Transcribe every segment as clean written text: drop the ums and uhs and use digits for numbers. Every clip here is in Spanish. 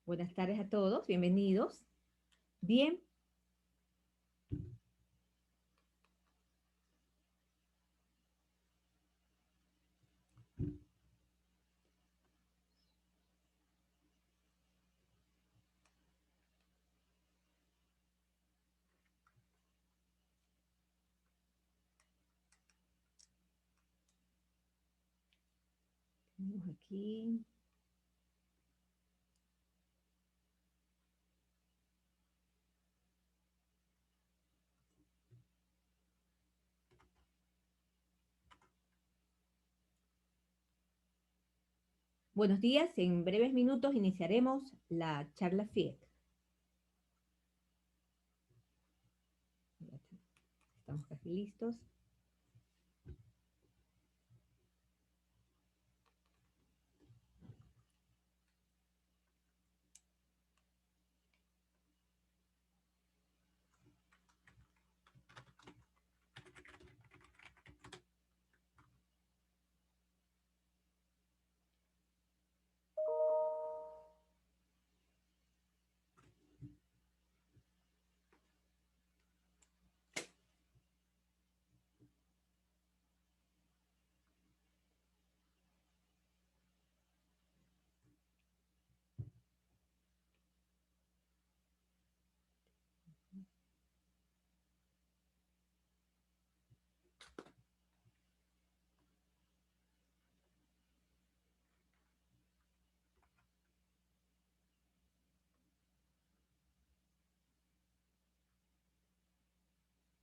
Buenas tardes a todos, bienvenidos. Bien. Tenemos aquí. Buenos días, en breves minutos iniciaremos la charla FIET. Estamos casi listos.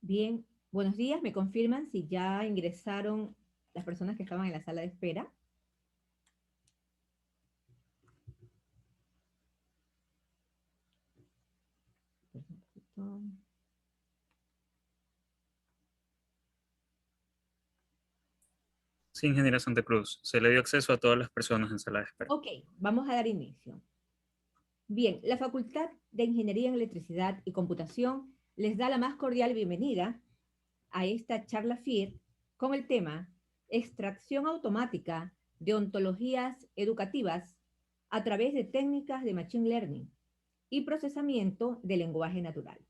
Bien, buenos días. ¿Me confirman si ya ingresaron las personas que estaban en la sala de espera? Sí, ingeniera Santa Cruz. Se le dio acceso a todas las personas en sala de espera. Ok, vamos a dar inicio. Bien, la Facultad de Ingeniería en Electricidad y Computación les da la más cordial bienvenida a esta charla FIET con el tema Extracción automática de ontologías educativas a través de técnicas de Machine Learning y procesamiento de lenguaje natural.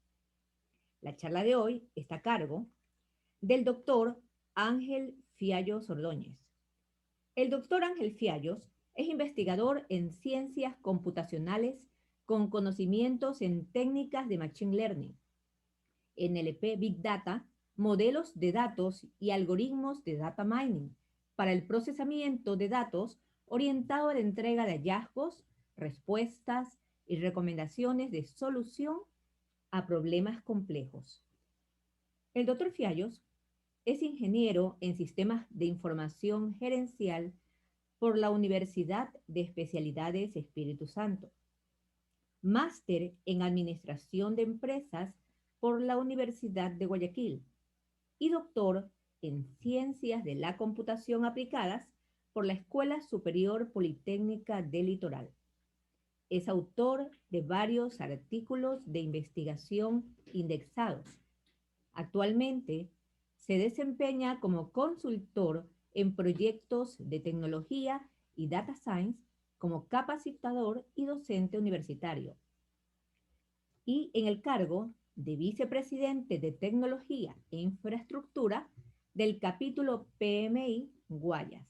La charla de hoy está a cargo del doctor Ángel Fiallos Ordóñez. El doctor Ángel Fiallos es investigador en ciencias computacionales con conocimientos en técnicas de Machine Learning, NLP Big Data, modelos de datos y algoritmos de data mining para el procesamiento de datos orientado a la entrega de hallazgos, respuestas y recomendaciones de solución a problemas complejos. El doctor Fiallos es ingeniero en sistemas de información gerencial por la Universidad de Especialidades Espíritu Santo, máster en administración de empresas por la Universidad de Guayaquil y doctor en ciencias de la computación aplicadas por la Escuela Superior Politécnica del Litoral. Es autor de varios artículos de investigación indexados. Actualmente se desempeña como consultor en proyectos de tecnología y data science como capacitador y docente universitario. Y en el cargo de vicepresidente de Tecnología e Infraestructura del capítulo PMI Guayas.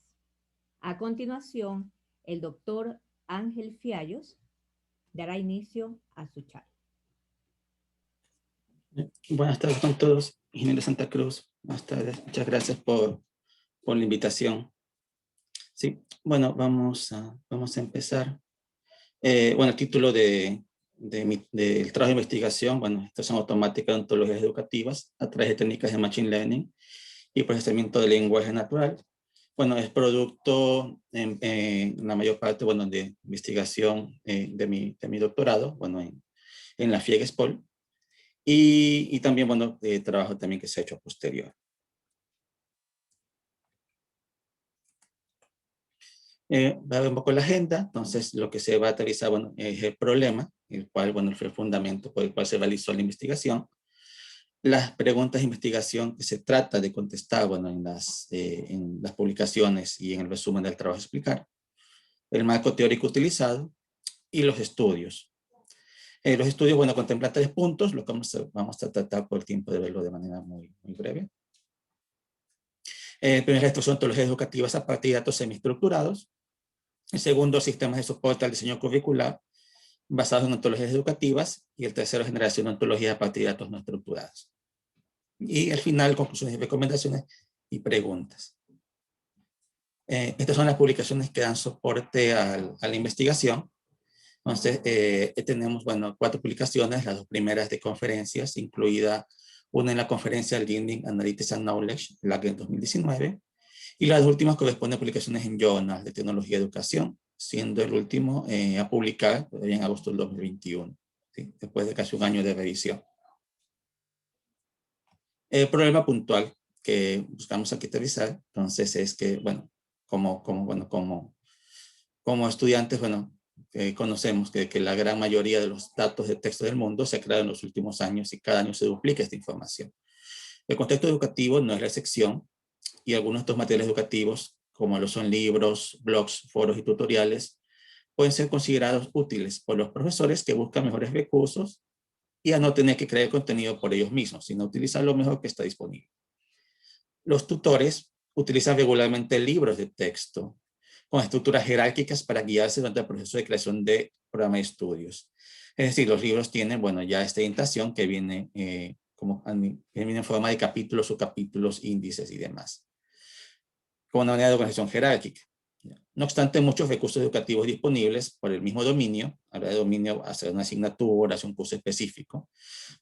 A continuación, el doctor Ángel Fiallos dará inicio a su charla. Buenas tardes con todos, ingeniero Santa Cruz. Buenas tardes, muchas gracias por la invitación. Sí, bueno, vamos a empezar. Bueno, el título del trabajo de investigación, bueno, extracción automática de ontologías educativas a través de técnicas de Machine Learning y procesamiento de lenguaje natural. bueno, es producto en la mayor parte, bueno, de investigación de mi doctorado, bueno, en la FIEG-SPOL, y también, bueno, de trabajo también que se ha hecho posterior. Va a ver un poco la agenda. Entonces lo que se va a aterrizar, bueno, es el problema, el cual, bueno, fue el fundamento por el cual se realizó la investigación. Las preguntas de investigación que se trata de contestar, bueno, en las publicaciones y en el resumen del trabajo a explicar. El marco teórico utilizado y los estudios. Los estudios, bueno, contemplan 3 puntos, lo que vamos a tratar por el tiempo de verlo de manera muy breve. Primero, la estructura de ontologías educativas a partir de datos semiestructurados. El segundo, sistemas de soporte al diseño curricular basados en ontologías educativas. Y el tercero, generación de ontologías a partir de datos no estructurados. Y al final, conclusiones y recomendaciones y preguntas. Estas son las publicaciones que dan soporte a la investigación. Entonces, tenemos, bueno, 4 publicaciones, las 2 primeras de conferencias, incluida una en la conferencia Learning, Analytics and Knowledge, la que en 2019, y las últimas corresponden a publicaciones en Journal de Tecnología y Educación, siendo el último a publicar en agosto del 2021, ¿sí? Después de casi un año de revisión. El problema puntual que buscamos aquí aterrizar, entonces, es que, bueno, como estudiantes, bueno, conocemos que la gran mayoría de los datos de texto del mundo se ha creado en los últimos años y cada año se duplica esta información. El contexto educativo no es la excepción y algunos de estos materiales educativos, como lo son libros, blogs, foros y tutoriales, pueden ser considerados útiles por los profesores que buscan mejores recursos y a no tener que crear contenido por ellos mismos, sino utilizar lo mejor que está disponible. Los tutores utilizan regularmente libros de texto con estructuras jerárquicas para guiarse durante el proceso de creación de programa de estudios. Es decir, los libros tienen, bueno, ya esta orientación que viene, viene en forma de capítulos, subcapítulos, índices y demás, con una manera de organización jerárquica. No obstante, muchos recursos educativos disponibles por el mismo dominio, hablar de dominio, hacer una asignatura, hacer un curso específico,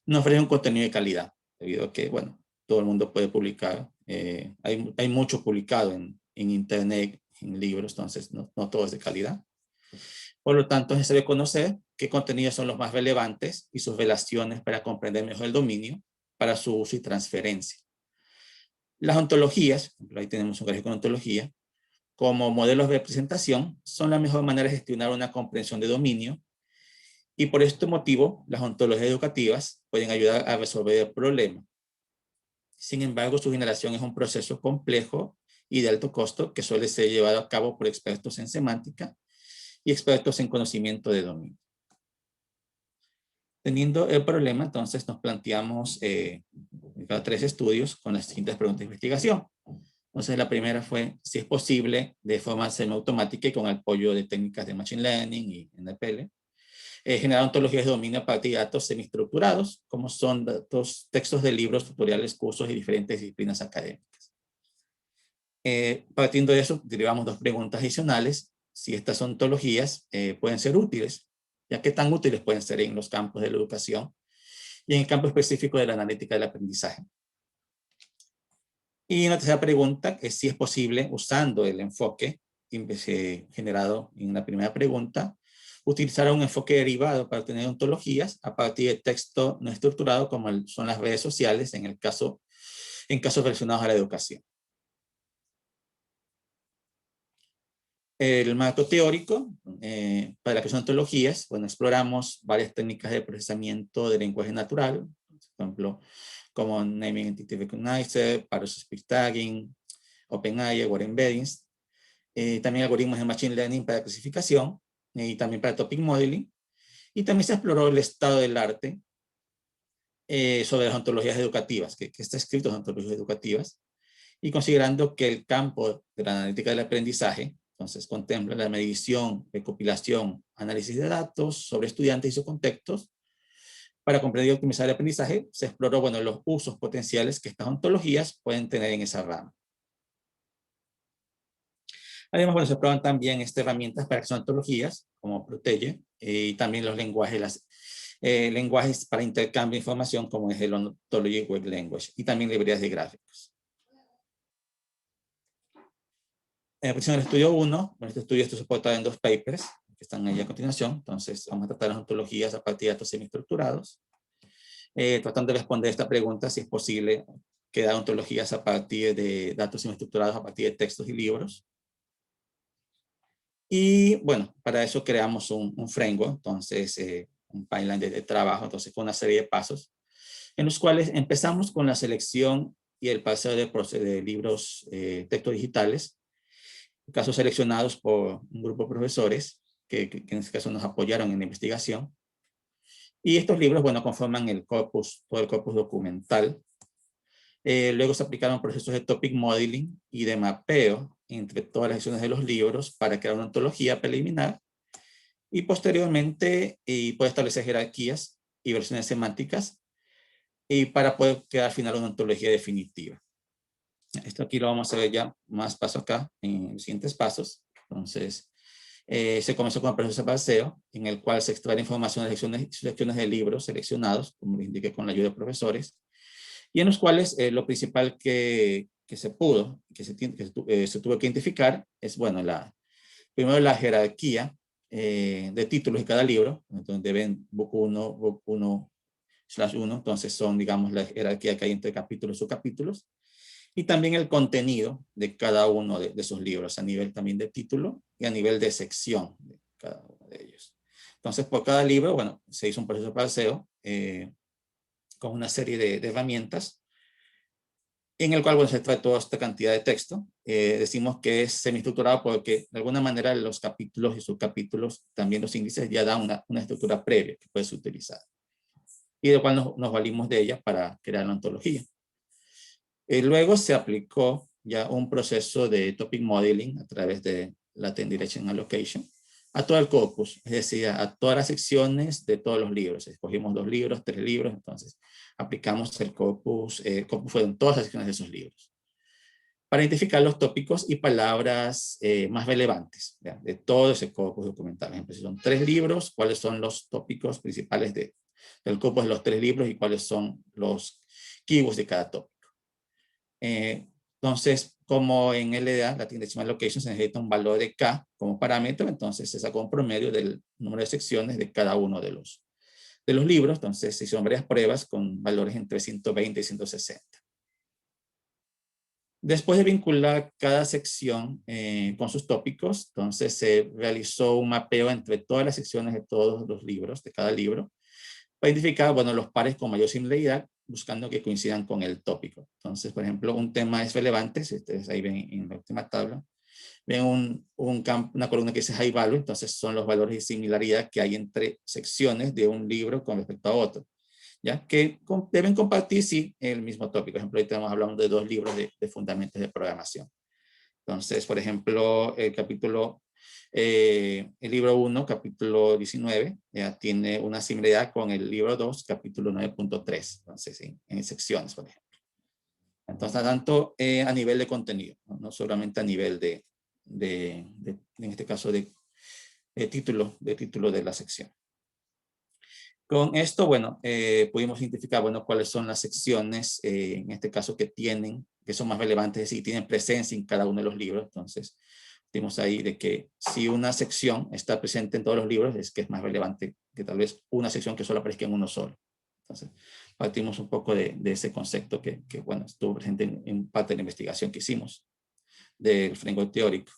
no ofrecen un contenido de calidad, debido a que, bueno, todo el mundo puede publicar. Hay mucho publicado en internet, en libros, entonces no todo es de calidad. Por lo tanto, es necesario conocer qué contenidos son los más relevantes y sus relaciones para comprender mejor el dominio para su uso y transferencia. Las ontologías, ahí tenemos un gráfico de ontología, como modelos de representación, son la mejor manera de gestionar una comprensión de dominio y por este motivo las ontologías educativas pueden ayudar a resolver el problema. Sin embargo, su generación es un proceso complejo y de alto costo que suele ser llevado a cabo por expertos en semántica y expertos en conocimiento de dominio. Teniendo el problema, entonces nos planteamos 3 estudios con las siguientes preguntas de investigación. Entonces la primera fue si es posible de forma semiautomática y con apoyo de técnicas de Machine Learning y NLP, generar ontologías de dominio a partir de datos semiestructurados, como son datos, textos de libros, tutoriales, cursos y diferentes disciplinas académicas. Partiendo de eso, derivamos 2 preguntas adicionales. Si estas ontologías pueden ser útiles, ya que tan útiles pueden ser en los campos de la educación y en el campo específico de la analítica del aprendizaje. Y una tercera pregunta es si es posible, usando el enfoque generado en la primera pregunta, utilizar un enfoque derivado para obtener ontologías a partir de texto no estructurado como son las redes sociales en casos relacionados a la educación. El marco teórico para la creación de ontologías, bueno, exploramos varias técnicas de procesamiento de lenguaje natural, por ejemplo, como Naming Entity Recognizer, Parse Speech Tagging, OpenAI, Word Embeddings, también algoritmos de Machine Learning para clasificación y también para Topic Modeling, y también se exploró el estado del arte sobre las ontologías educativas, que está escrito en ontologías educativas, y considerando que el campo de la analítica del aprendizaje, entonces contempla la medición, recopilación, análisis de datos sobre estudiantes y sus contextos. Para comprender y optimizar el aprendizaje, se exploró, bueno, los usos potenciales que estas ontologías pueden tener en esa rama. Además, bueno, se exploran también herramientas para crear ontologías, como Protege, y también los lenguajes, lenguajes para intercambio de información, como es el Ontology Web Language, y también librerías de gráficos. aplicación del estudio 1, bueno, este estudio está soportado en 2 papers que están ahí a continuación. Entonces, vamos a tratar las ontologías a partir de datos semiestructurados, tratando de responder esta pregunta, si es posible crear ontologías a partir de datos semiestructurados, a partir de textos y libros. Y bueno, para eso creamos un framework, entonces un pipeline de trabajo, entonces con una serie de pasos, en los cuales empezamos con la selección y el paseo de libros, textos digitales, casos seleccionados por un grupo de profesores que en este caso nos apoyaron en la investigación. Y estos libros, bueno, conforman el corpus, todo el corpus documental. Luego se aplicaron procesos de topic modeling y de mapeo entre todas las secciones de los libros para crear una ontología preliminar. Y posteriormente puede establecer jerarquías y versiones semánticas y para poder crear al final una ontología definitiva. Esto aquí lo vamos a ver ya más paso acá en los siguientes pasos. Entonces, se comenzó con el proceso de paseo, en el cual se extrae información de secciones de libros seleccionados, como les indiqué, con la ayuda de profesores, y en los cuales lo principal que se pudo, se tuvo que identificar es, bueno, primero la jerarquía de títulos de cada libro, donde ven book 1, book 1/1, entonces son, digamos, la jerarquía que hay entre capítulos y subcapítulos, y también el contenido de cada uno de esos libros, a nivel también de título y a nivel de sección de cada uno de ellos. Entonces, por cada libro, bueno, se hizo un proceso de paseo con una serie de herramientas, en el cual, bueno, se trae toda esta cantidad de texto. Decimos que es semiestructurado porque, de alguna manera, los capítulos y subcapítulos, también los índices, ya dan una estructura previa que puedes utilizar. Y de cual nos valimos de ella para crear la ontología. Luego se aplicó ya un proceso de topic modeling a través de Latent Direction Allocation a todo el corpus, es decir, a todas las secciones de todos los libros. Escogimos 2 libros, 3 libros, entonces aplicamos el corpus fueron todas las secciones de esos libros, para identificar los tópicos y palabras más relevantes de todo ese corpus documental. Por ejemplo, si son 3 libros, ¿cuáles son los tópicos principales del corpus de los 3 libros y cuáles son los keywords de cada tópico? Entonces, como en LDA, Latent Decimal Allocation, se necesita un valor de K como parámetro, entonces se sacó un promedio del número de secciones de cada uno de los libros. Entonces se hicieron varias pruebas con valores entre 120 y 160. Después de vincular cada sección con sus tópicos, entonces se realizó un mapeo entre todas las secciones de todos los libros, de cada libro, para identificar, bueno, los pares con mayor similaridad, buscando que coincidan con el tópico. Entonces, por ejemplo, un tema es relevante, si ustedes ahí ven en la última tabla, ven una columna que dice high value, entonces son los valores de similaridad que hay entre secciones de un libro con respecto a otro, ¿ya? Que deben compartir, sí, el mismo tópico. Por ejemplo, ahí estamos hablando de 2 libros de fundamentos de programación. Entonces, por ejemplo, el libro 1, capítulo 19, ya tiene una similaridad con el libro 2, capítulo 9.3, entonces en secciones, por ejemplo. Entonces, tanto a nivel de contenido, no solamente a nivel en este caso, de título de la sección. Con esto, bueno, pudimos identificar, bueno, cuáles son las secciones, en este caso, que son más relevantes, es decir, tienen presencia en cada uno de los libros. Entonces, vimos ahí de que si una sección está presente en todos los libros, es que es más relevante que tal vez una sección que solo aparezca en uno solo. Entonces, partimos un poco de ese concepto que, bueno, estuvo presente en parte de la investigación que hicimos del framework teórico.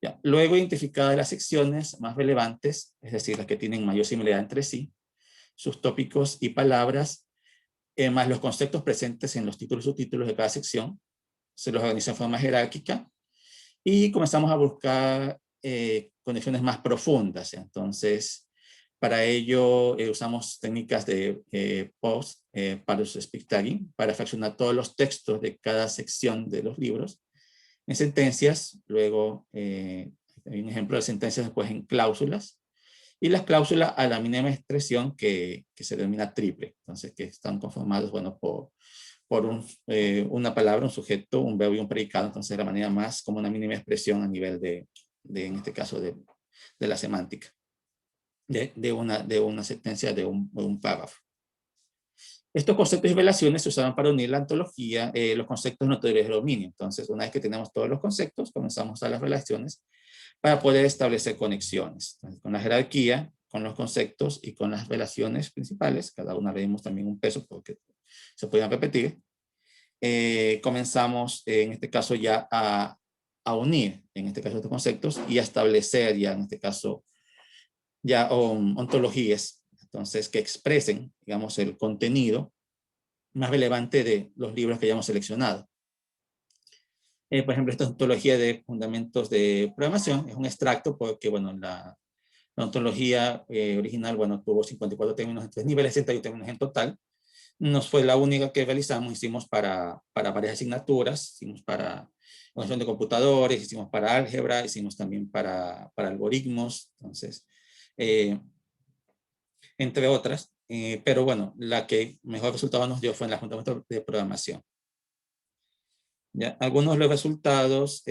Ya. Luego, identificadas las secciones más relevantes, es decir, las que tienen mayor similaridad entre sí, sus tópicos y palabras, más los conceptos presentes en los títulos y subtítulos de cada sección, se los organiza en forma jerárquica y comenzamos a buscar conexiones más profundas. Entonces, para ello usamos técnicas de post, parse speak tagging, para fraccionar todos los textos de cada sección de los libros en sentencias. Luego hay un ejemplo de sentencias después en cláusulas, y las cláusulas a la mínima expresión que se denomina triple. Entonces, que están conformados, bueno, por una palabra, un sujeto, un verbo y un predicado. Entonces, de la manera más como una mínima expresión a nivel en este caso, de la semántica, de una sentencia, de un párrafo. Estos conceptos y relaciones se usaban para unir la ontología, los conceptos de teoría de dominio. Entonces, una vez que tenemos todos los conceptos, comenzamos a usar las relaciones para poder establecer conexiones. Entonces, con la jerarquía, con los conceptos y con las relaciones principales, cada una le dimos también un peso porque se podían repetir, comenzamos en este caso ya a unir, en este caso estos conceptos, y a establecer ya en este caso ya ontologías, entonces que expresen, digamos, el contenido más relevante de los libros que hayamos seleccionado. Por ejemplo, esta ontología de fundamentos de programación es un extracto porque, bueno, la ontología original, bueno, tuvo 54 términos en 3 niveles, 61 términos en total. Nos fue la única que realizamos, hicimos para varias asignaturas, hicimos para organización de computadores, hicimos para álgebra, hicimos también para algoritmos, entonces, entre otras, pero bueno, la que mejor resultado nos dio fue en la fundamentos de programación. Ya, algunos de los resultados,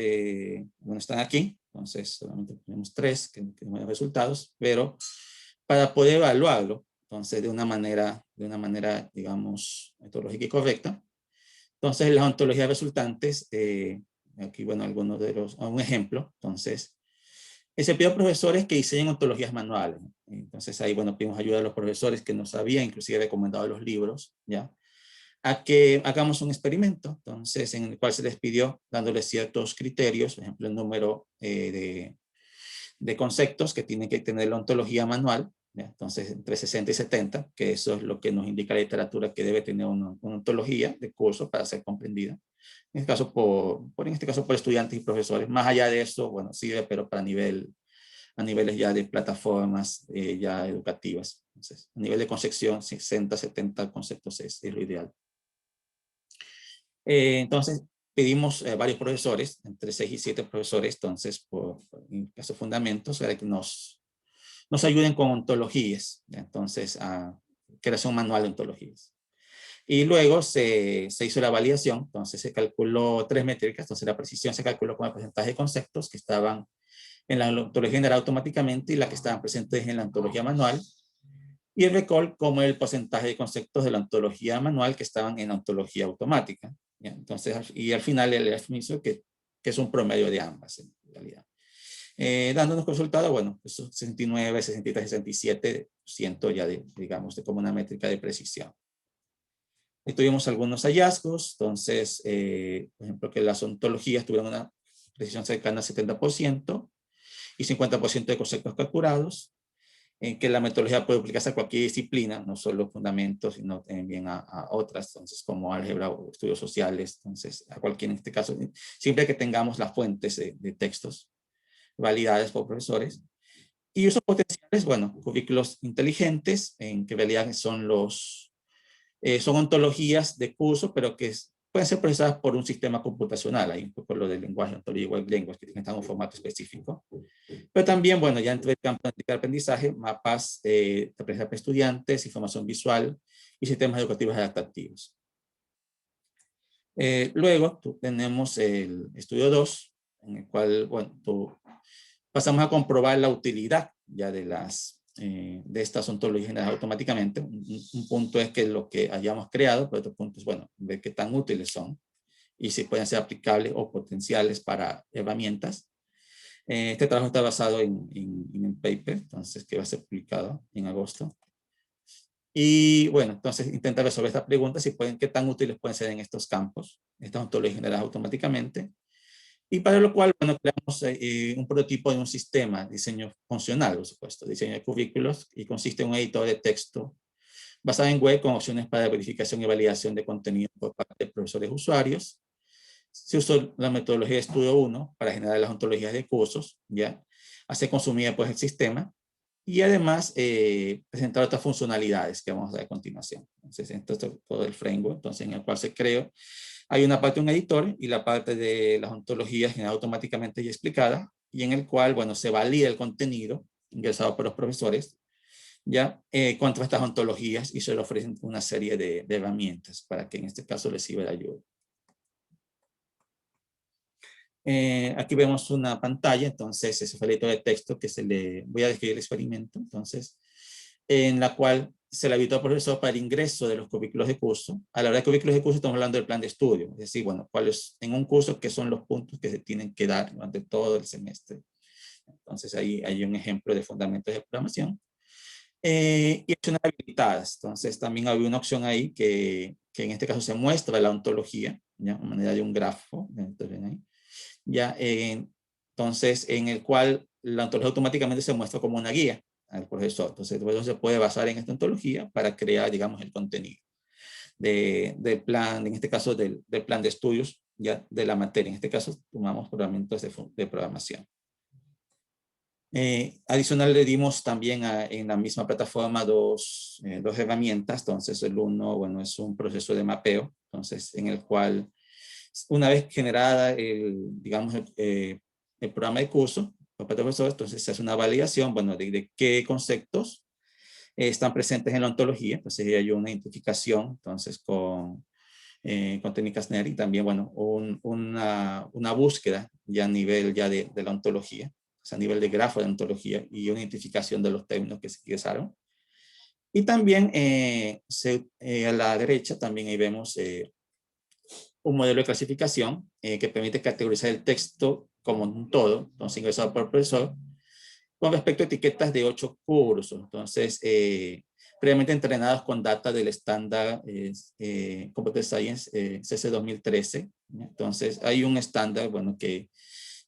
bueno, están aquí, entonces solamente tenemos 3 que tenemos resultados, pero para poder evaluarlo, entonces de una manera, digamos, metodológica y correcta, entonces las ontologías resultantes, aquí, bueno, algunos de los, un ejemplo, entonces, se pidió a profesores que diseñen ontologías manuales, entonces ahí, bueno, pedimos ayuda a los profesores que nos habían inclusive recomendado los libros, ¿ya? A que hagamos un experimento, entonces, en el cual se les pidió dándoles ciertos criterios, por ejemplo, el número de conceptos que tienen que tener la ontología manual, ¿ya? Entonces, entre 60 y 70, que eso es lo que nos indica la literatura que debe tener una ontología de curso para ser comprendida. En este caso, por estudiantes y profesores. Más allá de eso, bueno, sirve, pero para a niveles ya de plataformas ya educativas. Entonces, a nivel de concepción, 60, 70 conceptos es lo ideal. Entonces, pedimos varios profesores, entre 6 y 7 profesores, entonces, en caso de fundamentos, para que nos ayuden con ontologías, ¿ya? Entonces, a creación manual de ontologías. Y luego se hizo la validación, entonces se calculó 3 métricas, entonces la precisión se calculó con el porcentaje de conceptos que estaban en la ontología general automáticamente y la que estaban presentes en la ontología manual, y el recall como el porcentaje de conceptos de la ontología manual que estaban en la ontología automática. ¿Ya? Entonces, y al final el hizo que es un promedio de ambas en realidad. Dándonos resultado, bueno, 69, 63, 67% ya digamos, de como una métrica de precisión. Y tuvimos algunos hallazgos, entonces, por ejemplo, que las ontologías tuvieron una precisión cercana al 70% y 50% de conceptos calculados, en que la metodología puede aplicarse a cualquier disciplina, no solo fundamentos, sino también a otras, entonces, como álgebra o estudios sociales, entonces, a cualquier, en este caso, siempre que tengamos las fuentes de textos validadas por profesores. Y usos potenciales, bueno, cubículos inteligentes, en que en realidad son son ontologías de curso, pero que pueden ser procesadas por un sistema computacional. Hay un poco lo del lenguaje, ontología web language, que tiene que estar en un formato específico. Pero también, bueno, ya entre el campo de aprendizaje, mapas de aprendizaje para estudiantes, información visual y sistemas educativos adaptativos. Luego tenemos el estudio 2, en el cual, bueno, pasamos a comprobar la utilidad ya de estas ontologías generadas automáticamente. Un punto es que lo que hayamos creado, pero otro punto es, bueno, ver qué tan útiles son y si pueden ser aplicables o potenciales para herramientas. Este trabajo está basado en un paper, entonces, que va a ser publicado en agosto. Y bueno, entonces intenta resolver esta pregunta, qué tan útiles pueden ser en estos campos, estas ontologías generadas automáticamente. Y para lo cual, bueno, creamos un prototipo de un sistema, diseño funcional, por supuesto, diseño de currículos, y consiste en un editor de texto basado en web con opciones para verificación y validación de contenido por parte de profesores y usuarios. Se usó la metodología de estudio 1 para generar las ontologías de cursos, ya, hacer consumida pues el sistema, y además presentar otras funcionalidades que vamos a ver a continuación. Entonces, esto es todo el framework, entonces, en el cual se creó. Hay una parte de un editor y la parte de las ontologías generadas automáticamente ya explicada, y en el cual, bueno, se valida el contenido ingresado por los profesores, ya, contra estas ontologías, y se le ofrecen una serie de herramientas para que en este caso les sirva de ayuda. Aquí vemos una pantalla, entonces ese fue el editor de texto que voy a describir el experimento, entonces, en la cual se le habilitó al profesor para el ingreso de los cubículos de curso. A la hora de cubículos de curso estamos hablando del plan de estudio, es decir, bueno, cuáles en un curso, qué son los puntos que se tienen que dar durante todo el semestre. Entonces ahí hay un ejemplo de fundamentos de programación. Y opciones habilitadas. Entonces también había una opción ahí que en este caso se muestra la ontología, ¿ya? A manera de un grafo. Ahí, ¿ya? Entonces, en el cual la ontología automáticamente se muestra como una guía al profesor. Entonces, el profesor se puede basar en esta ontología para crear, digamos, el contenido del plan, en este caso del plan de estudios, ya de la materia. En este caso, tomamos programas de programación. Adicional le dimos también en la misma plataforma dos herramientas. Entonces el uno, bueno, es un proceso de mapeo, entonces en el cual una vez generada digamos, el programa de curso por parte del profesor, entonces se hace una validación, bueno, de qué conceptos están presentes en la ontología. Entonces hay una identificación, entonces con técnicas NER y también, bueno, una búsqueda ya a nivel ya de la ontología, o sea, a nivel de grafo de ontología y una identificación de los términos que se ingresaron. Y también a la derecha también ahí vemos un modelo de clasificación que permite categorizar el texto como un todo, entonces ingresado por el profesor, con respecto a etiquetas de 8 cursos. Entonces, previamente entrenados con data del estándar Computer Science CC 2013. Entonces, hay un estándar, bueno, que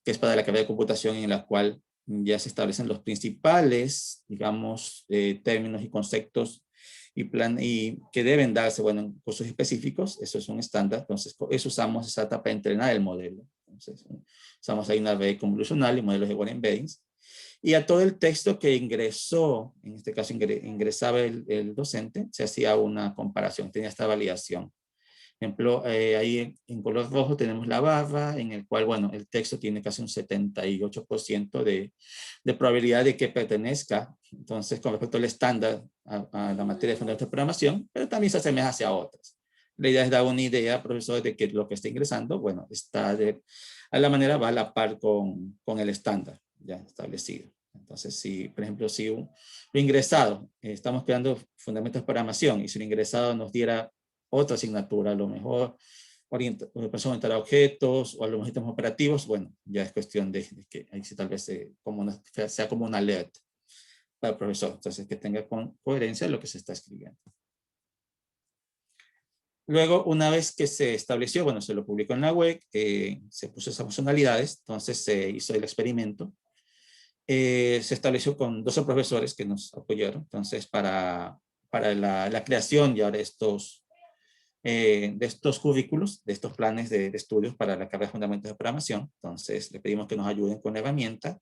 es para la carrera de computación, en la cual ya se establecen los principales, digamos, términos y conceptos y que deben darse, bueno, en cursos específicos. Eso es un estándar. Entonces, eso usamos esa etapa para entrenar el modelo. Entonces, usamos ahí una red convolucional y modelos de word embeddings. Y a todo el texto que ingresó, en este caso ingresaba el docente, se hacía una comparación, tenía esta validación. Por ejemplo, ahí en color rojo tenemos la barra, en el cual, bueno, el texto tiene casi un 78% de probabilidad de que pertenezca, entonces, con respecto al estándar, a la materia de fundamentos de programación, pero también se asemeja hacia otras. La idea es dar una idea, profesor, de que lo que está ingresando, bueno, a la manera va a la par con el estándar ya establecido. Entonces, si, por ejemplo, si lo ingresado, estamos creando fundamentos de programación, y si lo ingresado nos diera otra asignatura, a lo mejor orientación a objetos o a los sistemas operativos, bueno, ya es cuestión de que ahí sí tal vez sea como una alerta para el profesor. Entonces, que tenga coherencia lo que se está escribiendo. Luego, una vez que se estableció, bueno, se lo publicó en la web, se puso esas funcionalidades, entonces se hizo el experimento. Se estableció con 12 profesores que nos apoyaron, entonces para la creación ya de estos currículos, de estos planes de estudios para la carrera de fundamentos de programación. Entonces le pedimos que nos ayuden con la herramienta,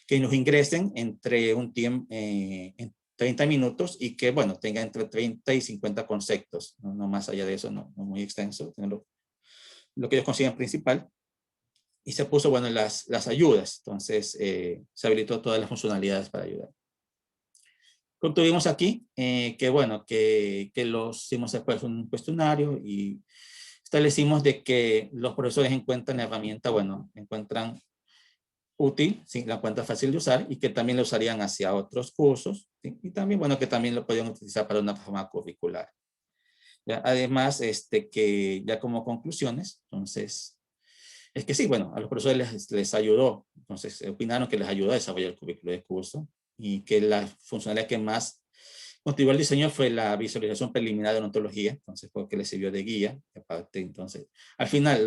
que nos ingresen entre un tiempo, en 30 minutos y que, bueno, tenga entre 30 y 50 conceptos, no más allá de eso, no muy extenso, lo que ellos consideran principal. Y se puso, bueno, las ayudas. Entonces, se habilitó todas las funcionalidades para ayudar. Tuvimos aquí, que bueno, que los hicimos después un cuestionario y establecimos de que los profesores encuentran la herramienta, bueno, encuentran útil, ¿sí? La encuentran fácil de usar y que también lo usarían hacia otros cursos, ¿sí? Y también, bueno, que también lo podían utilizar para una forma curricular. ¿Ya? Además, que ya como conclusiones, entonces, es que sí, bueno, a los profesores les ayudó, entonces opinaron que les ayudó a desarrollar el currículo de curso y que la funcionalidad que más contribuyó al diseño fue la visualización preliminar de la ontología, entonces porque les sirvió de guía, aparte, entonces, al final,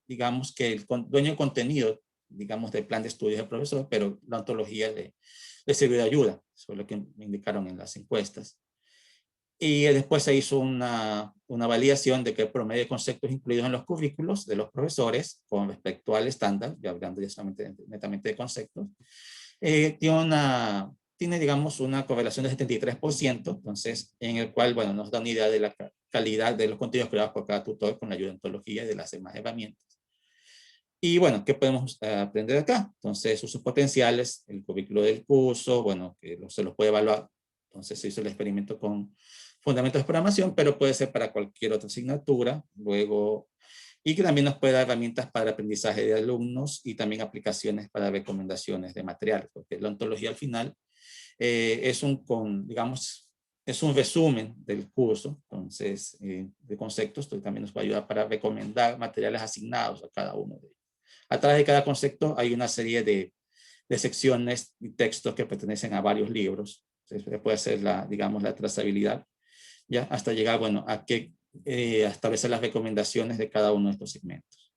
digamos que el dueño del contenido, digamos, del plan de estudios del profesor, pero la ontología le sirvió de ayuda, eso es lo que me indicaron en las encuestas. Y después se hizo una validación de que el promedio de conceptos incluidos en los currículos de los profesores con respecto al estándar, ya hablando ya solamente netamente de conceptos, tiene, digamos, una correlación de 73%, entonces, en el cual, bueno, nos da una idea de la calidad de los contenidos creados por cada tutor con la ayuda de ontología y de las demás herramientas. Y bueno, ¿qué podemos aprender acá? Entonces, usos potenciales, el currículo del curso, bueno, que se los puede evaluar. Entonces, se hizo el experimento con fundamentos de programación, pero puede ser para cualquier otra asignatura. Luego, y que también nos puede dar herramientas para aprendizaje de alumnos y también aplicaciones para recomendaciones de material, porque la ontología al final digamos, es un resumen del curso, entonces, de conceptos. Esto también nos va a ayudar para recomendar materiales asignados a cada uno de ellos. A través de cada concepto hay una serie de secciones y textos que pertenecen a varios libros. Entonces, se puede hacer digamos, la trazabilidad, ya hasta llegar, bueno, a establecer las recomendaciones de cada uno de estos segmentos.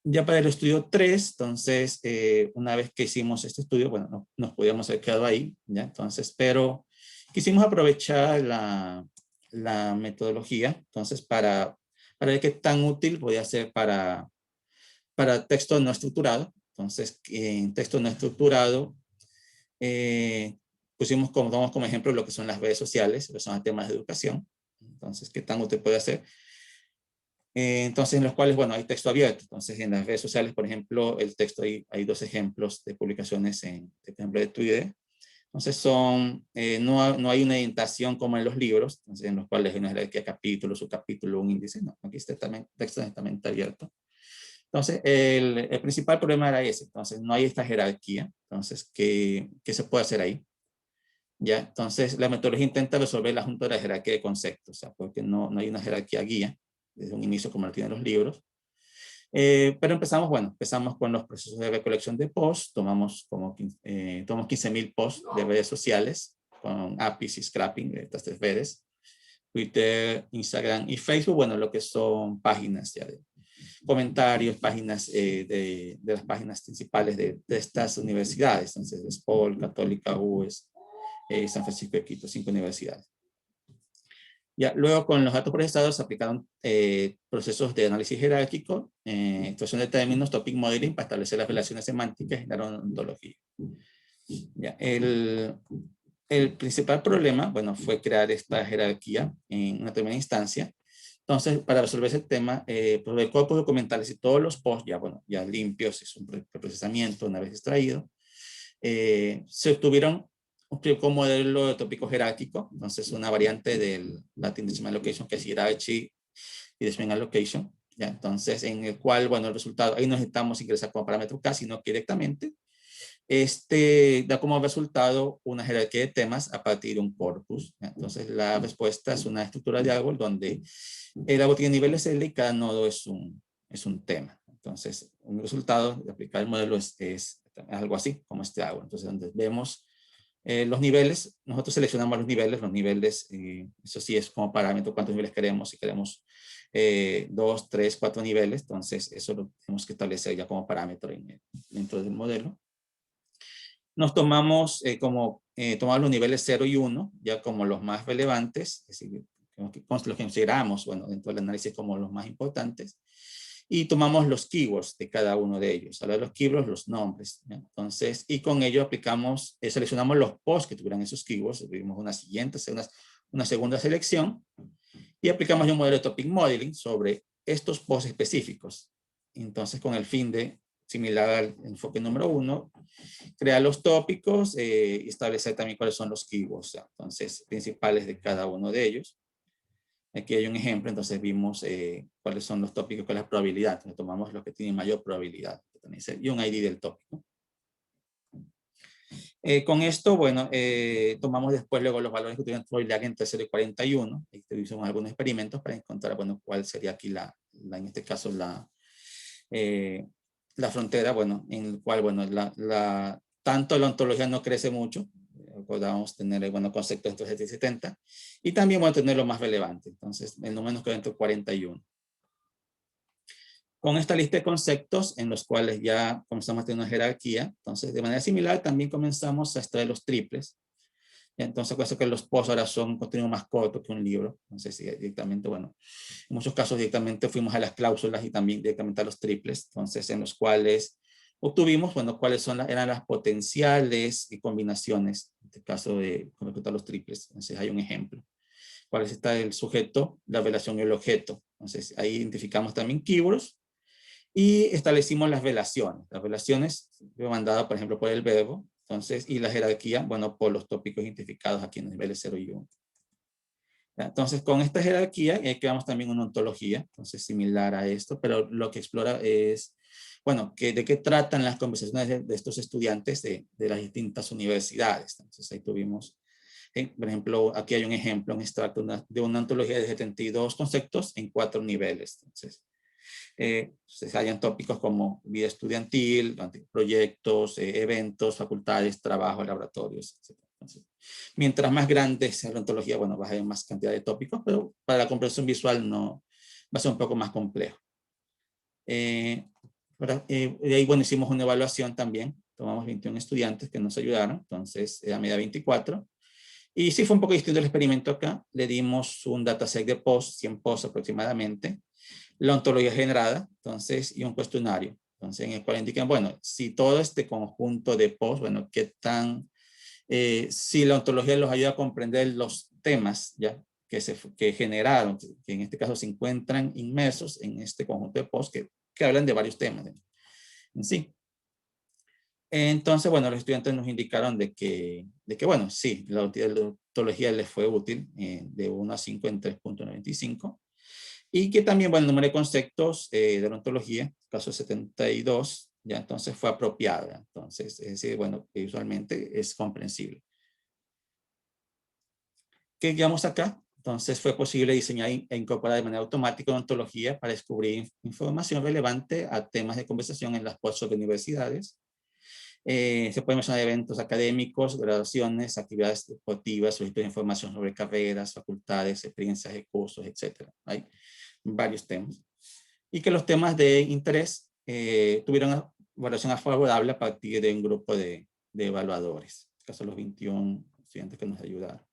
Ya para el estudio 3, entonces, una vez que hicimos este estudio, bueno, no, nos podíamos haber quedado ahí, ¿ya? Entonces, pero quisimos aprovechar la metodología, entonces, para ver qué tan útil podía ser para texto no estructurado. Entonces, en texto no estructurado, tomamos como ejemplo lo que son las redes sociales, que son temas de educación. Entonces, qué tan útil puede ser. Entonces, en los cuales, bueno, hay texto abierto. Entonces, en las redes sociales, por ejemplo, el texto, hay 2 ejemplos de publicaciones por ejemplo, de Twitter. Entonces, no hay una orientación como en los libros, entonces, en los cuales hay una jerarquía de capítulo, subcapítulo, un índice. No, aquí está también texto netamente abierto. Entonces, el principal problema era ese. Entonces, no hay esta jerarquía. Entonces, ¿qué se puede hacer ahí? ¿Ya? Entonces, la metodología intenta resolver el asunto de la jerarquía de conceptos, o sea, porque no hay una jerarquía guía desde un inicio como lo tienen los libros. Pero empezamos con los procesos de recolección de posts. Tomamos 15.000 posts de redes sociales con APIs y scrapping de estas 3 redes. Twitter, Instagram y Facebook, bueno, lo que son páginas ya de comentarios, páginas de las páginas principales de estas universidades. Entonces, SPOL, Católica, UES, San Francisco de Quito, 5 universidades. Ya, luego, con los datos procesados, se aplicaron procesos de análisis jerárquico, extracción de términos, topic modeling, para establecer las relaciones semánticas y generar una ontología. Ya, el principal problema, bueno, fue crear esta jerarquía en una primera instancia. Entonces, para resolver ese tema, proveer corpus documentales y todos los posts, ya limpios, es un preprocesamiento una vez extraído. Se obtuvieron un modelo de tópico jerárquico, entonces una variante del Latin Decimal Allocation, que es hierarchy y Decimal Allocation, ¿ya? Entonces, en el cual, bueno, el resultado, ahí no necesitamos ingresar como parámetro K, sino que directamente da como resultado una jerarquía de temas a partir de un corpus, ¿ya? Entonces, la respuesta es una estructura de árbol donde el árbol tiene niveles L y cada nodo es un tema. Entonces, un resultado de aplicar el modelo es algo así, como este árbol. Entonces, donde vemos los niveles, nosotros seleccionamos los niveles, eso sí es como parámetro cuántos niveles queremos. Si queremos 2, 3, 4 niveles, entonces eso lo tenemos que establecer ya como parámetro dentro del modelo. Nos tomamos tomamos los niveles 0 y 1, ya como los más relevantes, es decir, los que consideramos, bueno, dentro del análisis como los más importantes, y tomamos los keywords de cada uno de ellos. Ahora los keywords, los nombres, ¿ya? Entonces, y con ello aplicamos, seleccionamos los posts que tuvieran esos keywords, tuvimos una segunda selección, y aplicamos un modelo de topic modeling sobre estos posts específicos. Entonces, con el fin de, similar al enfoque número 1, crear los tópicos y establecer también cuáles son los keywords, ¿ya? Entonces, principales de cada uno de ellos. Aquí hay un ejemplo, entonces vimos cuáles son los tópicos con la probabilidad. Entonces tomamos los que tienen mayor probabilidad y un ID del tópico. Con esto, bueno, tomamos después luego los valores que tuvieron probabilidad entre 0 y 41. Y hicimos algunos experimentos para encontrar, bueno, cuál sería aquí en este caso la frontera, bueno, en el cual, bueno, tanto la ontología no crece mucho. Podamos tener, bueno, conceptos entre 7 y 70, y también vamos a tener lo más relevante. Entonces, el número nos queda entre 41. Con esta lista de conceptos, en los cuales ya comenzamos a tener una jerarquía, entonces, de manera similar, también comenzamos a extraer los triples. Entonces, acuérdense que los posts ahora son un contenido más corto que un libro. Entonces, directamente, bueno, en muchos casos directamente fuimos a las cláusulas y también directamente a los triples. Entonces, en los cuales obtuvimos, bueno, cuáles eran las potenciales y combinaciones, en este caso con respecto a los triples. Entonces, hay un ejemplo. ¿Cuál está el sujeto, la relación y el objeto? Entonces, ahí identificamos también keywords y establecimos las relaciones. Las relaciones mandadas, por ejemplo, por el verbo. Entonces, y la jerarquía, bueno, por los tópicos identificados aquí en los niveles 0 y 1. Entonces, con esta jerarquía, creamos también una ontología, entonces similar a esto, pero lo que explora es bueno, ¿de qué tratan las conversaciones de estos estudiantes de las distintas universidades? Entonces ahí tuvimos, por ejemplo, aquí hay un ejemplo, un extracto de una antología de 72 conceptos en 4 niveles. Entonces, se hallan tópicos como vida estudiantil, proyectos, eventos, facultades, trabajo, laboratorios, etc. Entonces, mientras más grande sea la ontología, bueno, va a haber más cantidad de tópicos, pero para la comprensión visual no va a ser un poco más complejo. De ahí, bueno, hicimos una evaluación también. Tomamos 21 estudiantes que nos ayudaron, entonces era media 24. Y sí fue un poco distinto el experimento acá. Le dimos un dataset de posts, 100 posts aproximadamente, la ontología generada, entonces, y un cuestionario. Entonces, en el cual indican, bueno, si todo este conjunto de posts, bueno, qué tan, si la ontología los ayuda a comprender los temas, ya, que generaron, que en este caso se encuentran inmersos en este conjunto de posts que hablan de varios temas en sí. Entonces, bueno, los estudiantes nos indicaron de que bueno, sí, la ontología les fue útil de 1 a 5 en 3.95. Y que también, bueno, el número de conceptos de la ontología, caso 72, ya entonces fue apropiado. ¿Ya? Entonces, es decir, bueno, que usualmente es comprensible. ¿Qué digamos acá? Entonces fue posible diseñar e incorporar de manera automática una ontología para descubrir información relevante a temas de conversación en las posts de universidades. Se pueden mencionar eventos académicos, graduaciones, actividades deportivas, solicitudes de información sobre carreras, facultades, experiencias de cursos, etc. Hay varios temas. Y que los temas de interés tuvieron evaluación favorable a partir de un grupo de evaluadores. En este caso, los 21 estudiantes que nos ayudaron.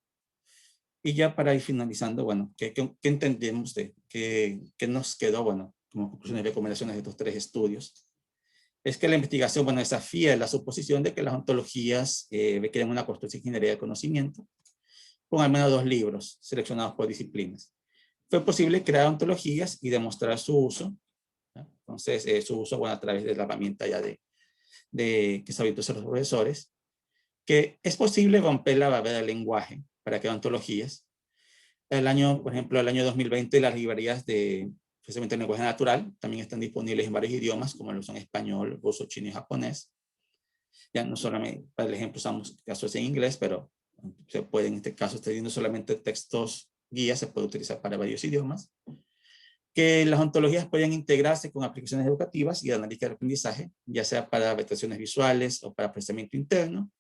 Y ya para ir finalizando, bueno, ¿qué entendemos qué nos quedó, bueno, como conclusiones y recomendaciones de estos 3 estudios? Es que la investigación, bueno, desafía la suposición de que las ontologías requieren una construcción de ingeniería del conocimiento, con al menos 2 libros seleccionados por disciplinas. Fue posible crear ontologías y demostrar su uso. ¿No? Entonces, su uso, bueno, a través de la herramienta ya que se habituó a los profesores, que es posible romper la barrera del lenguaje para crear ontologías. Por ejemplo, el año 2020, las librerías especialmente en lenguaje natural, también están disponibles en varios idiomas, como lo son español, ruso, chino y japonés. Ya no solamente, para el ejemplo, usamos casos en inglés, pero se puede, en este caso, teniendo solamente textos guías, se puede utilizar para varios idiomas. Que las ontologías pueden integrarse con aplicaciones educativas y de analítica de aprendizaje, ya sea para adaptaciones visuales o para procesamiento interno.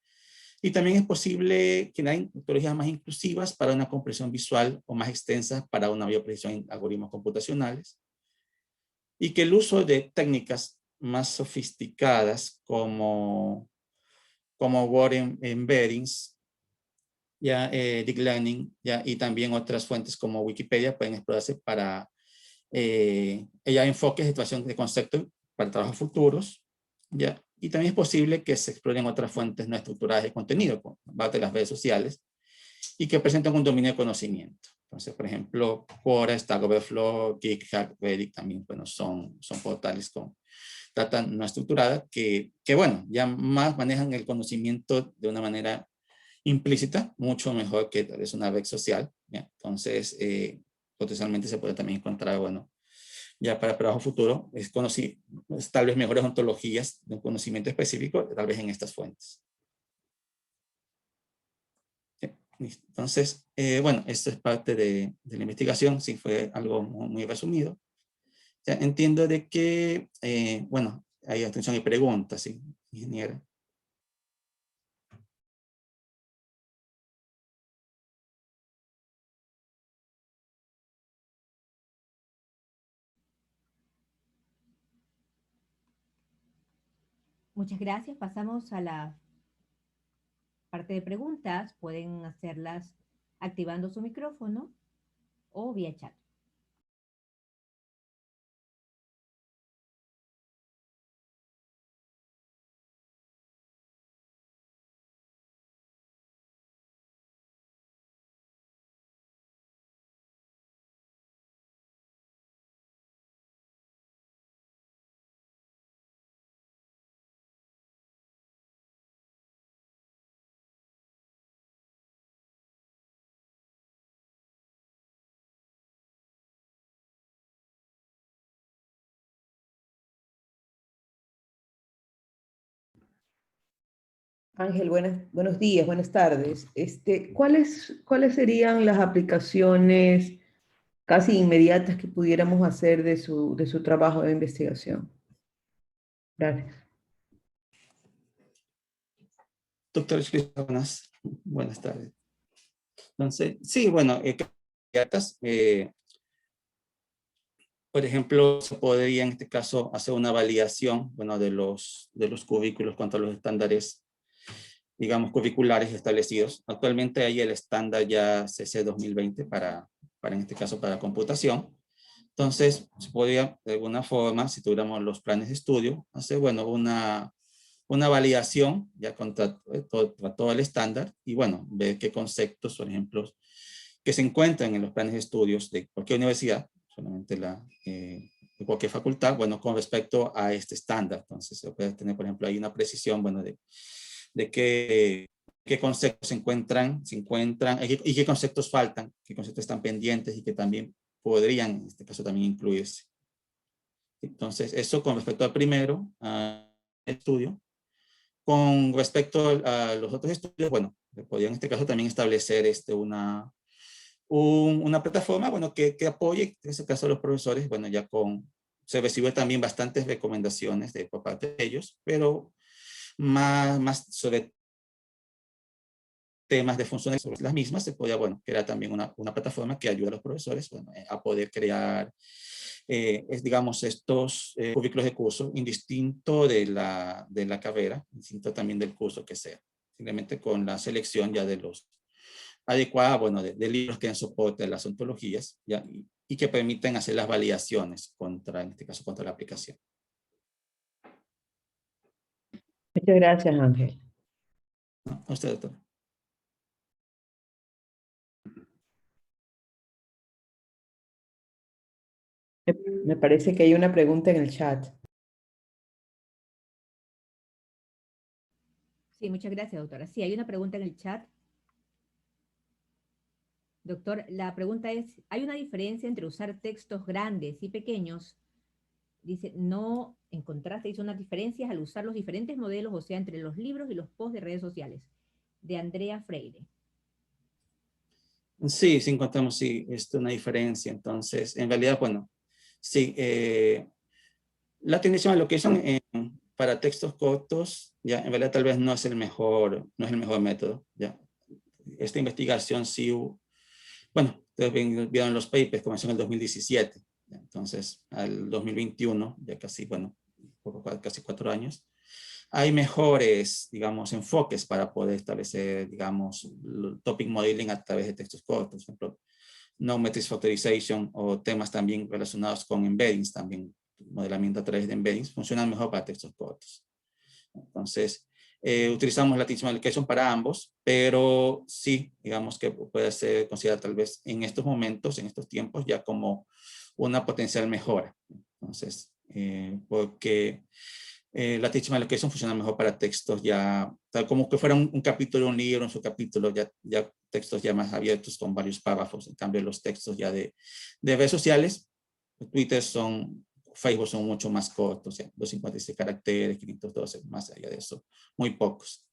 Y también es posible que hay ontologías más inclusivas para una comprensión visual o más extensas para una mayor precisión en algoritmos computacionales. Y que el uso de técnicas más sofisticadas como word embeddings, ya, deep learning, ya, y también otras fuentes como Wikipedia pueden explorarse para ella enfoques de situación de conceptos para trabajos futuros, ¿ya? Y también es posible que se exploren otras fuentes no estructuradas de contenido, como parte de las redes sociales, y que presenten un dominio de conocimiento. Entonces, por ejemplo, Quora, Stack Overflow, GitHub, Reddit también, bueno, son portales con data no estructurada que, bueno, ya más manejan el conocimiento de una manera implícita, mucho mejor que es una red social, ¿ya? Entonces, potencialmente se puede también encontrar, bueno, ya para trabajo futuro, tal vez mejores ontologías de un conocimiento específico, tal vez en estas fuentes. Entonces, bueno, esto es parte de la investigación, sí fue algo muy resumido. Ya entiendo de que, bueno, hay atención y preguntas, ¿sí, ingeniera? Muchas gracias. Pasamos a la parte de preguntas. Pueden hacerlas activando su micrófono o vía chat. Ángel, buenos días, buenas tardes. ¿Cuáles serían las aplicaciones casi inmediatas que pudiéramos hacer de su trabajo de investigación? Gracias. Doctor Schlichter, buenas tardes. Entonces, sí, bueno, por ejemplo, se podría en este caso hacer una validación, bueno, de los currículos contra los estándares, digamos, curriculares establecidos. Actualmente hay el estándar ya CC 2020 en este caso, para computación. Entonces, se podría, de alguna forma, si tuviéramos los planes de estudio, hacer, bueno, una validación ya contra todo el estándar y, bueno, ver qué conceptos, por ejemplo, que se encuentran en los planes de estudios de cualquier universidad, solamente de cualquier facultad, bueno, con respecto a este estándar. Entonces, se puede tener, por ejemplo, ahí una precisión, bueno, de qué conceptos se encuentran y qué conceptos faltan, qué conceptos están pendientes y que también podrían, en este caso, también incluirse. Entonces, eso con respecto al primero estudio. Con respecto a los otros estudios, bueno, se podría en este caso también establecer una plataforma, bueno, que apoye, en este caso, a los profesores, bueno, se recibe también bastantes recomendaciones por parte de ellos, pero más sobre temas de funciones sobre las mismas, se podía, bueno, crear también una plataforma que ayude a los profesores, bueno, a poder crear, digamos, estos currículos de curso, indistinto de la carrera, indistinto también del curso que sea, simplemente con la selección ya de los adecuada, bueno, de libros que den soporte a las ontologías, ¿ya? Y que permiten hacer las validaciones en este caso, contra la aplicación. Muchas gracias, Ángel. ¿No? A usted, doctor. Me parece que hay una pregunta en el chat. Sí, muchas gracias, doctora. Sí, hay una pregunta en el chat. Doctor, la pregunta es, ¿hay una diferencia entre usar textos grandes y pequeños? Dice, no encontraste, hizo unas diferencias al usar los diferentes modelos, o sea, entre los libros y los posts de redes sociales. De Andrea Freire. Sí, sí encontramos, sí, una diferencia. Entonces, en realidad, bueno, sí, la Tendency Location para textos cortos, ya, en realidad tal vez no es el mejor método, ya. Esta investigación sí, bueno, ustedes vieron los papers, comenzó en el 2017, ¿ya? Entonces, al 2021, ya casi, bueno, casi 4 años, hay mejores, digamos, enfoques para poder establecer, digamos, topic modeling a través de textos cortos, por ejemplo, no metrics factorization o temas también relacionados con embeddings, también modelamiento a través de embeddings, funcionan mejor para textos cortos. Entonces, utilizamos la Teaching Application para ambos, pero sí, digamos que puede ser considerada tal vez en estos momentos, en estos tiempos, ya como una potencial mejora. Entonces, porque la Teaching Application funciona mejor para textos ya, tal como que fuera un capítulo, un libro, en su capítulo, ya textos ya más abiertos con varios párrafos. En cambio, los textos ya de redes sociales, Twitter Facebook son mucho más cortos, 256 caracteres, 512, más allá de eso, muy pocos.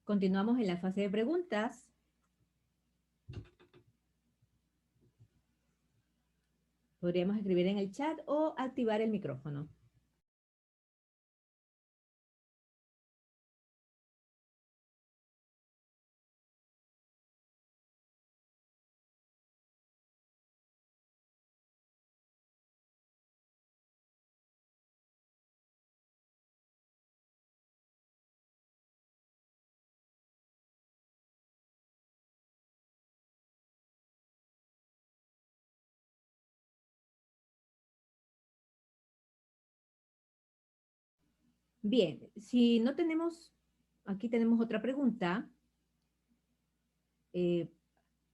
Continuamos en la fase de preguntas. Podríamos escribir en el chat o activar el micrófono. Bien, si no tenemos, aquí tenemos otra pregunta,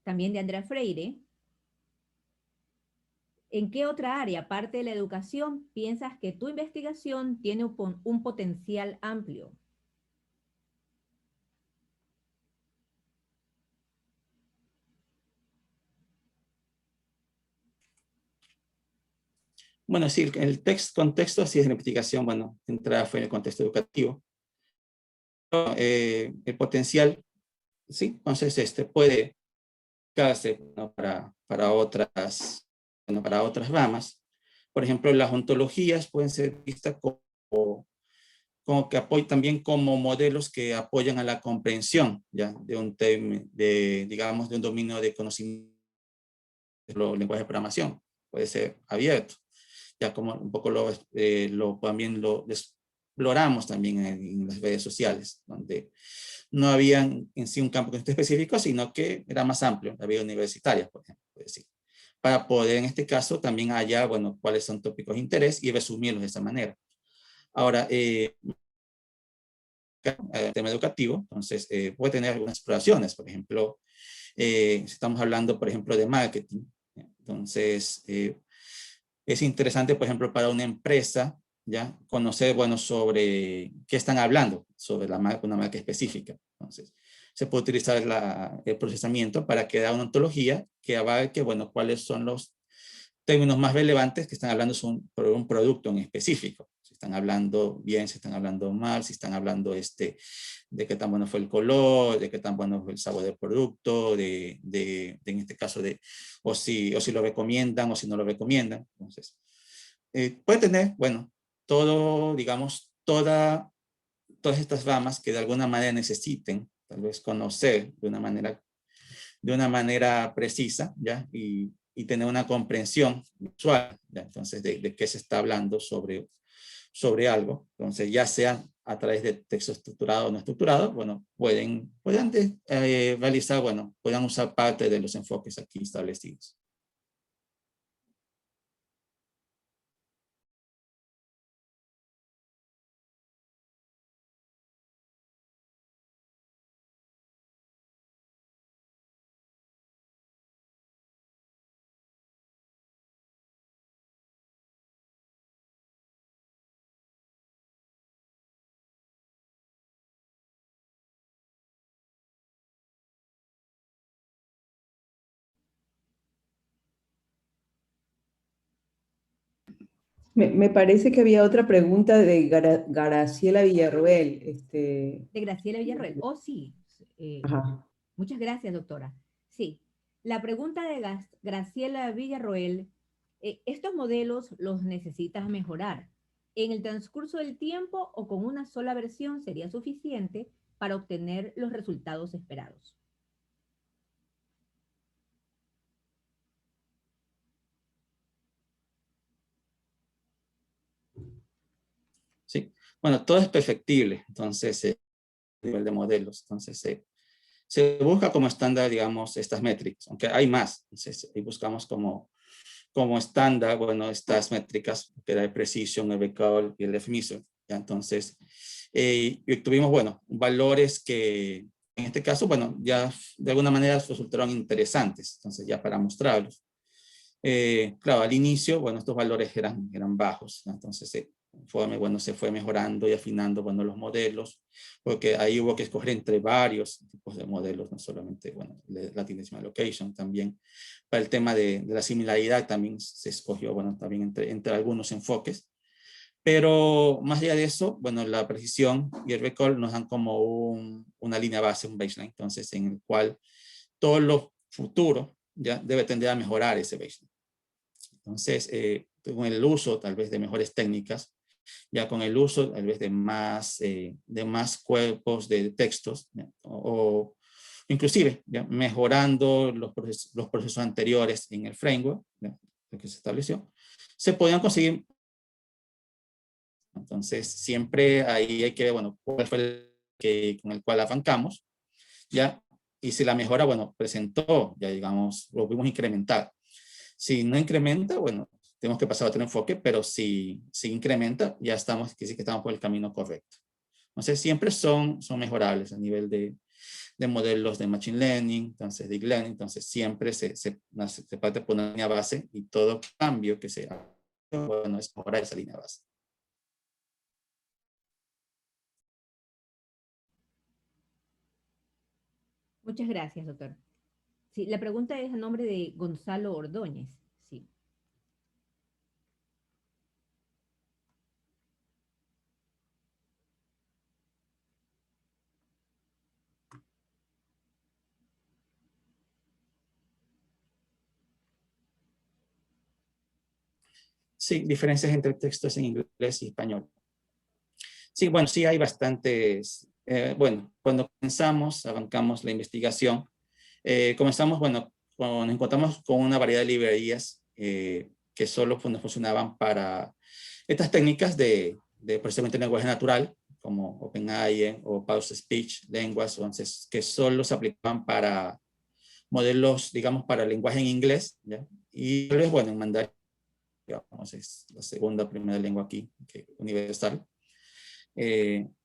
también de Andrea Freire. ¿En qué otra área, aparte de la educación, piensas que tu investigación tiene un potencial amplio? Bueno, sí, el contexto así es la investigación, bueno, de entrada fue en el contexto educativo. El potencial, sí, entonces puede darse, ¿no? para otras, bueno, para otras ramas. Por ejemplo, las ontologías pueden ser vistas como que apoyan también como modelos que apoyan a la comprensión, ¿ya? De un tema, digamos, de un dominio de conocimiento, de los lenguajes de programación. Puede ser abierto. Ya como un poco también lo exploramos también en las redes sociales, donde no había en sí un campo específico, sino que era más amplio, la vida universitaria, por ejemplo, decir, para poder en este caso también hallar, bueno, cuáles son tópicos de interés y resumirlos de esa manera. Ahora, el tema educativo, entonces puede tener algunas exploraciones, por ejemplo, si estamos hablando, por ejemplo, de marketing, entonces es interesante, por ejemplo, para una empresa, ¿ya? Conocer, bueno, sobre qué están hablando, sobre una marca específica. Entonces, se puede utilizar el procesamiento para crear una ontología que abarque, bueno, cuáles son los términos más relevantes que están hablando sobre un producto en específico. Si están hablando bien, si están hablando mal, si están hablando de qué tan bueno fue el color, de qué tan bueno fue el sabor del producto, en este caso o si lo recomiendan o si no lo recomiendan. Entonces, puede tener, bueno, todo, digamos, todas estas ramas que de alguna manera necesiten, tal vez conocer de una manera precisa, ¿ya? Y tener una comprensión visual, ¿ya? Entonces, de qué se está hablando sobre algo. Entonces, ya sea a través de texto estructurado o no estructurado, bueno, pueden realizar, bueno, puedan usar parte de los enfoques aquí establecidos. Me parece que había otra pregunta de Graciela Villarroel. De Graciela Villarroel. Oh, sí. Eh, Ajá. Muchas gracias, doctora. Sí, la pregunta de Graciela Villarroel, ¿estos modelos los necesitas mejorar? ¿En el transcurso del tiempo o con una sola versión sería suficiente para obtener los resultados esperados? Sí, bueno, todo es perfectible, entonces, a nivel de modelos, entonces, se busca como estándar, digamos, estas métricas, aunque hay más, entonces, ahí buscamos como estándar, bueno, estas métricas, que era el precision, el recall y el definition, ¿ya? Entonces, y tuvimos, bueno, valores que, en este caso, bueno, ya de alguna manera resultaron interesantes, entonces, ya para mostrarlos. Claro, al inicio, bueno, estos valores eran bajos, ¿no? Entonces, conforme, bueno, se fue mejorando y afinando, bueno, los modelos, porque ahí hubo que escoger entre varios tipos de modelos, no solamente, bueno, Latin Decimal Location también. Para el tema de la similaridad también se escogió, bueno, también entre algunos enfoques. Pero más allá de eso, bueno, la precisión y el recall nos dan como una línea base, un baseline, entonces, en el cual todo lo futuro ya debe tender a mejorar ese baseline. Entonces, con el uso tal vez de mejores técnicas, ya con el uso tal vez de más cuerpos de textos, ¿ya? O inclusive ya mejorando los procesos anteriores en el framework, ¿ya? Lo que se estableció, se podían conseguir. Entonces, siempre ahí hay que ver, bueno, cuál fue con el cual arrancamos, ¿ya? Y si la mejora, bueno, presentó, ya digamos, lo pudimos incrementar. Si no incrementa, bueno, tenemos que pasar a otro enfoque, pero si incrementa, ya estamos, que sí que estamos por el camino correcto. Entonces, siempre son mejorables a nivel de modelos de Machine Learning, entonces Deep Learning, entonces siempre se parte por una línea base y todo cambio que se haga, bueno, es ahora esa línea base. Muchas gracias, doctor. Sí, la pregunta es a nombre de Gonzalo Ordóñez. Sí. Sí, diferencias entre textos en inglés y español. Sí, bueno, sí hay bastantes. Bueno, cuando comenzamos, arrancamos la investigación, comenzamos, bueno, nos encontramos con una variedad de librerías que solo nos funcionaban para estas técnicas de procesamiento de lenguaje natural, como OpenAI o Pause Speech, lenguas, entonces, que solo se aplicaban para modelos, digamos, para lenguaje en inglés, ¿ya? Y bueno, en mandarín, digamos, es la segunda, primera lengua aquí, que universal.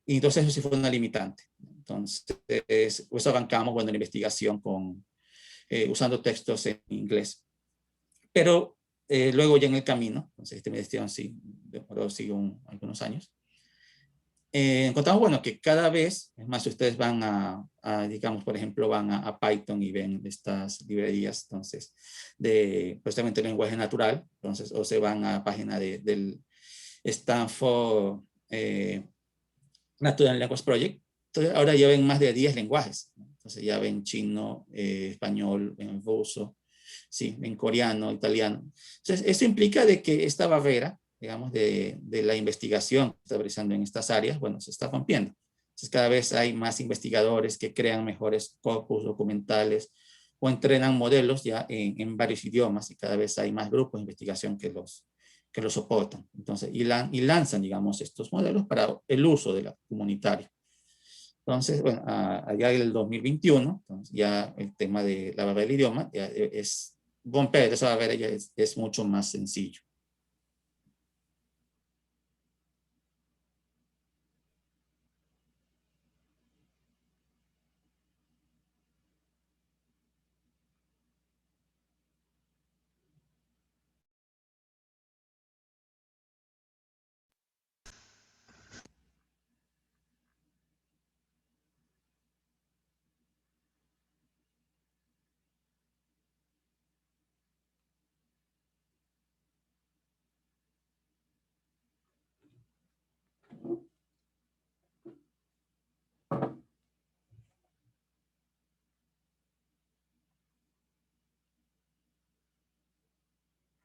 Y entonces eso sí fue una limitante. Entonces, pues arrancamos, bueno, la investigación usando textos en inglés. Pero luego ya en el camino, entonces esta investigación sí, demoró algunos años, encontramos, bueno, que cada vez, es más, si ustedes van digamos, por ejemplo, van a Python y ven estas librerías, entonces, de procesamiento de lenguaje natural, entonces, o se van a la página del Stanford Natural Language Project, entonces ahora ya ven más de 10 lenguajes, ¿no? Entonces ya ven chino, español, ven ruso, sí, en coreano, italiano. Entonces, eso implica de que esta barrera, digamos, de la investigación que está realizando en estas áreas, bueno, se está rompiendo. Entonces, cada vez hay más investigadores que crean mejores corpus documentales o entrenan modelos ya en varios idiomas, y cada vez hay más grupos de investigación que los soportan. Entonces, y lanzan, digamos, estos modelos para el uso de la comunitaria. Entonces, bueno, allá en el 2021, entonces ya el tema de la barrera del idioma ya romper esa barrera ya es mucho más sencillo.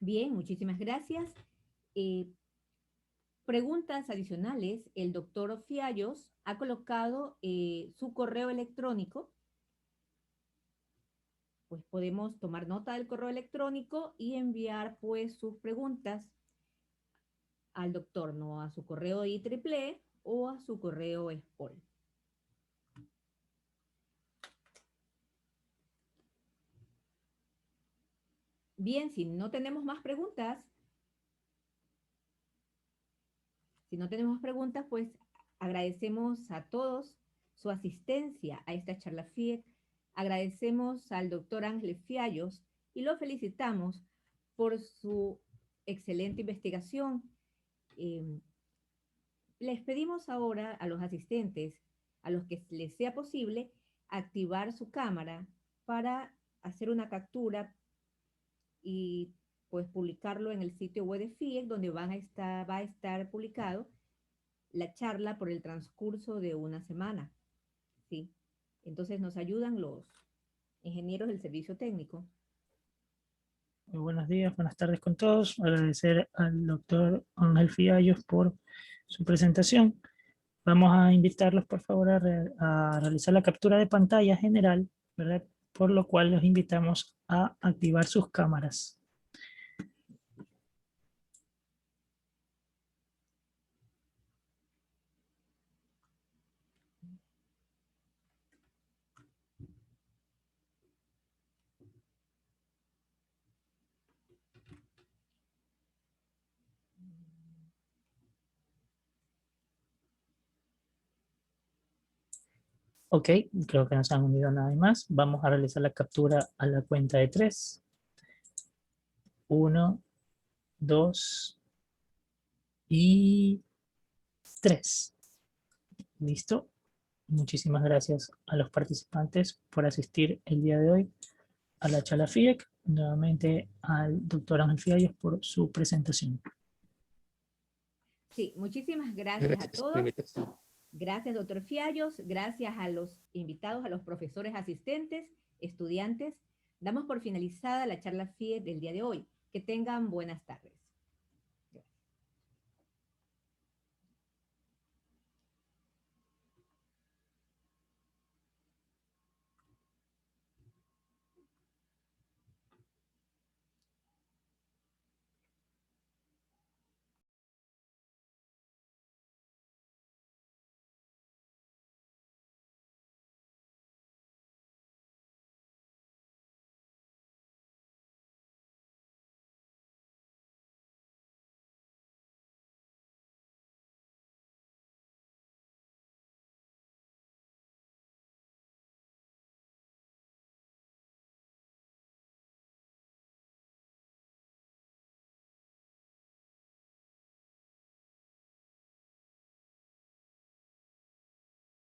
Bien, muchísimas gracias. Preguntas adicionales, el doctor Fiallos ha colocado su correo electrónico. Pues podemos tomar nota del correo electrónico y enviar pues sus preguntas al doctor, no a su correo IEEE o a su correo SPOL. Bien, si no tenemos más preguntas, pues agradecemos a todos su asistencia a esta charla FIEC, agradecemos al doctor Ángel Fiallos y lo felicitamos por su excelente investigación. Les pedimos ahora a los asistentes, a los que les sea posible, activar su cámara para hacer una captura y pues publicarlo en el sitio web de FIEC, donde va a estar publicado la charla por el transcurso de una semana. ¿Sí? Entonces nos ayudan los ingenieros del servicio técnico. Muy buenos días, buenas tardes con todos. Agradecer al doctor Ángel Fiallos por su presentación. Vamos a invitarlos, por favor, a realizar la captura de pantalla general, ¿verdad? Por lo cual los invitamos a activar sus cámaras. Ok, creo que no se han unido nadie más. Vamos a realizar la captura a la cuenta de 3. 1, 2 y 3. ¿Listo? Muchísimas gracias a los participantes por asistir el día de hoy a la charla FIEC. Nuevamente al doctor Ángel Fiallos por su presentación. Sí, muchísimas gracias a Gracias por la todos. invitación. Gracias, doctor Fiallos. Gracias a los invitados, a los profesores asistentes, estudiantes. Damos por finalizada la charla FIEC del día de hoy. Que tengan buenas tardes.